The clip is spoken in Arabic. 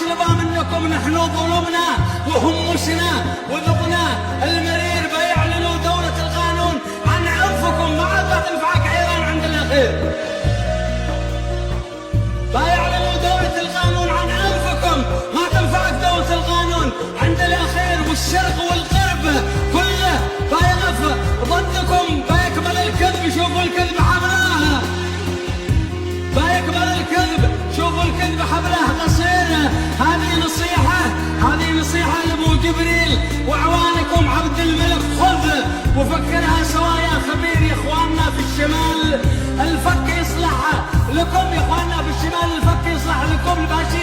وش نبغى منكم؟ نحن ظلمنا وهمشنا وذقنا المرير بيعلنوا دولة القانون عن عنفكم. ما عاد تنفعك ايران عند الاخير. بيعلنوا دولة القانون عن عنفكم، ما تنفعك دولة القانون عند الاخير. والشرق والغرب كله بيقف ضدكم، بيكمل الكذب. شوفوا الكذب حبلها، بيكمل الكذب. شوفوا الكذب حبله قصير. هذه نصيحة لأبو جبريل وأعوانكم. عبد الملك خذ وفكرها سوا يا خبير. يا إخواننا في الشمال الفك يصلح لكم، يا إخواننا في الشمال الفك يصلح لكم. الباشير